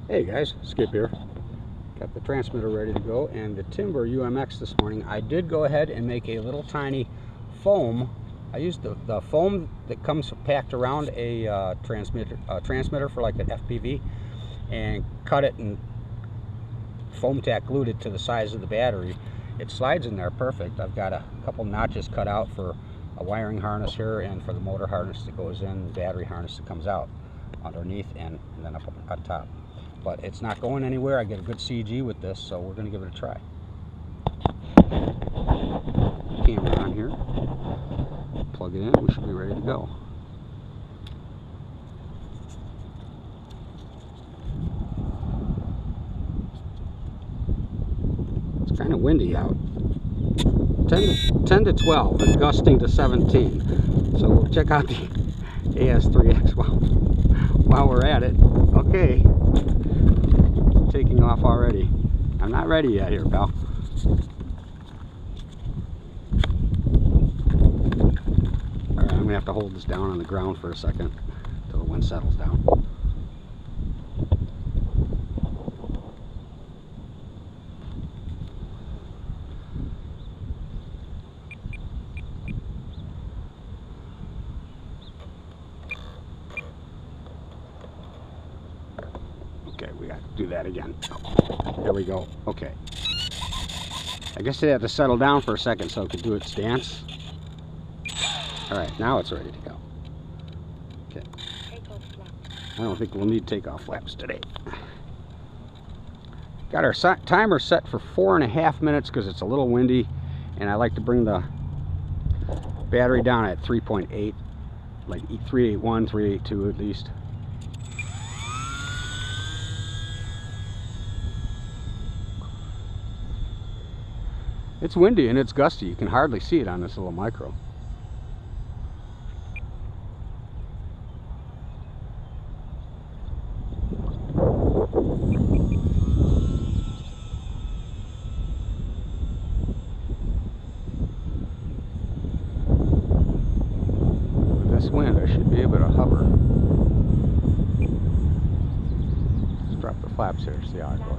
Hey guys, Skip here. Got the transmitter ready to go and the timber UMX this morning. I did go ahead and make a little tiny foam. I used the foam that comes packed around a transmitter for like an FPV, and cut it and foam tack glued it to the size of the battery. It slides in there perfect. I've got a couple notches cut out for a wiring harness here and for the motor harness that goes in, the battery harness that comes out underneath and then up on top. But it's not going anywhere. I get a good CG with this, so we're going to give it a try. Camera on here. Plug it in. We should be ready to go. It's kind of windy out. 10 to 12 and gusting to 17. So we'll check out the AS3X while we're at it. Okay. Taking off already. I'm not ready yet here, pal. Alright, I'm gonna have to hold this down on the ground for a second until the wind settles down. Okay, we got to do that again. Oh, there we go. Okay. I guess they had to settle down for a second so it could do its dance. Alright, now it's ready to go. Okay. I don't think we'll need takeoff flaps today. Got our timer set for 4.5 minutes because it's a little windy, and I like to bring the battery down at 3.8, like 381, 382 at least. It's windy and it's gusty. You can hardly see it on this little micro. With this wind, I should be able to hover. Let's drop the flaps here, see how it goes.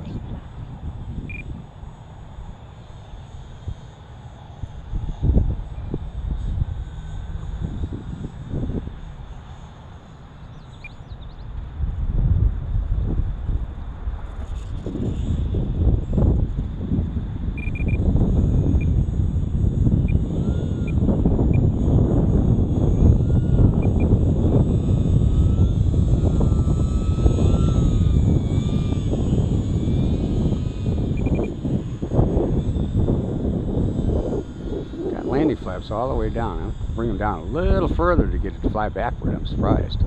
Landing flaps all the way down. I'll bring them down a little further to get it to fly backward. I'm surprised.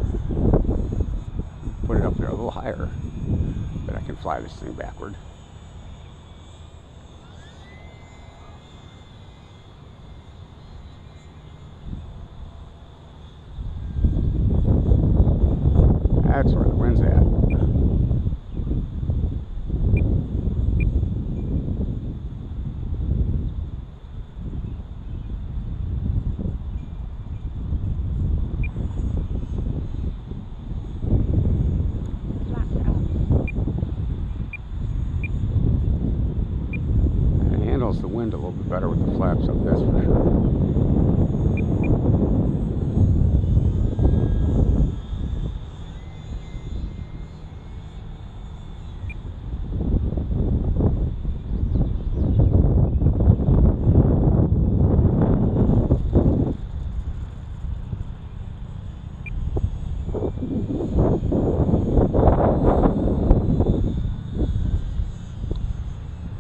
Put it up there a little higher, but I can fly this thing backward. That's where the wind's at. The wind a little bit better with the flaps up, that's for sure.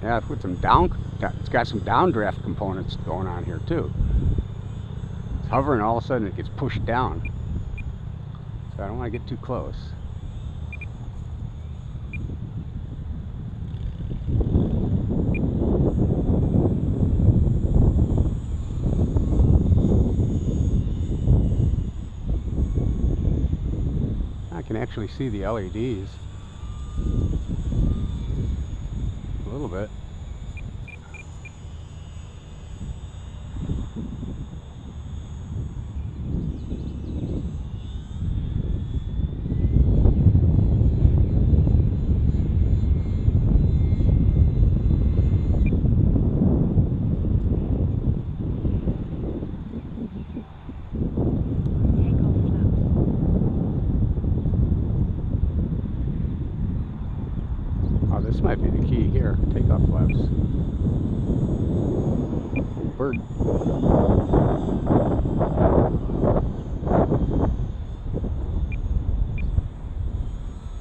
Yeah, I put some down. It's got some downdraft components going on here too. It's hovering, all of a sudden it gets pushed down. So I don't want to get too close. I can actually see the LEDs a little bit. This might be the key here. Takeoff flaps. Bird.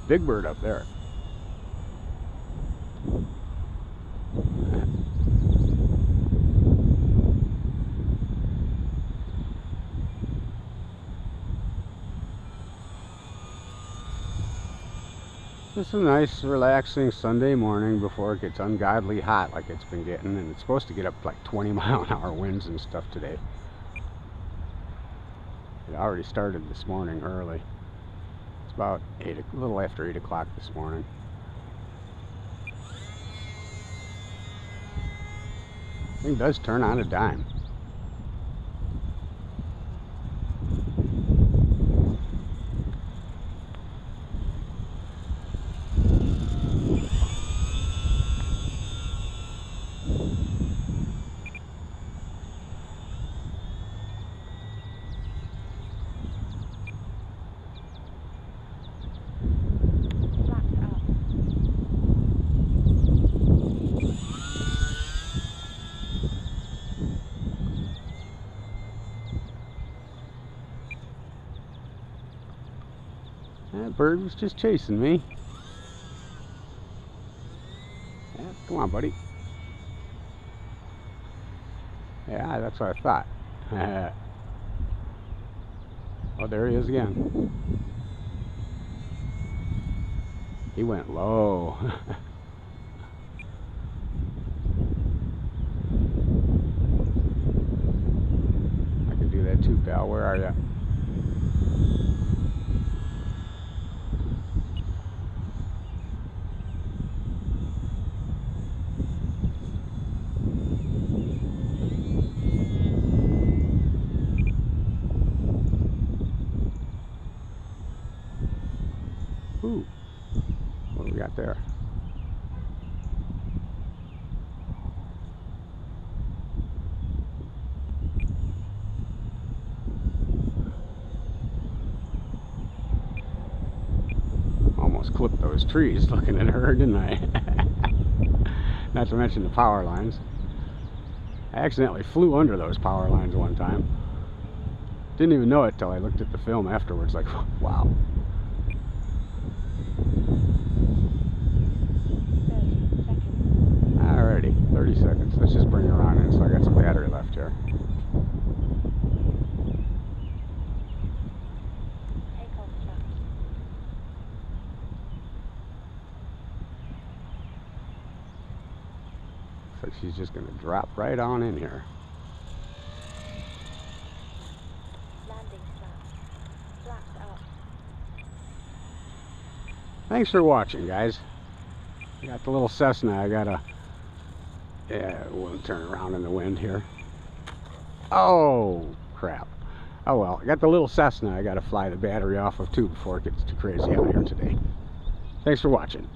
Big bird up there. Just a nice, relaxing Sunday morning before it gets ungodly hot like it's been getting, and it's supposed to get up like 20-mile-an-hour winds and stuff today. It already started this morning early. It's about a little after 8 o'clock this morning. Thing does turn on a dime. That bird was just chasing me. Yeah, come on, buddy. Yeah, that's what I thought. Oh, there he is again. He went low. I can do that too, pal. Where are you? Ooh, what do we got there? Almost clipped those trees looking at her, didn't I? Not to mention the power lines. I accidentally flew under those power lines one time. Didn't even know it till I looked at the film afterwards, like, wow. Alrighty, 30 seconds. Let's just bring her on in, so I got some battery left here. Looks like she's just going to drop right on in here. Landing flaps up. Thanks for watching, guys. I got the little Cessna. I gotta, yeah, we'll turn around in the wind here. Oh crap. Oh well, I got the little Cessna. I gotta fly the battery off of too before it gets too crazy out here today. Thanks for watching.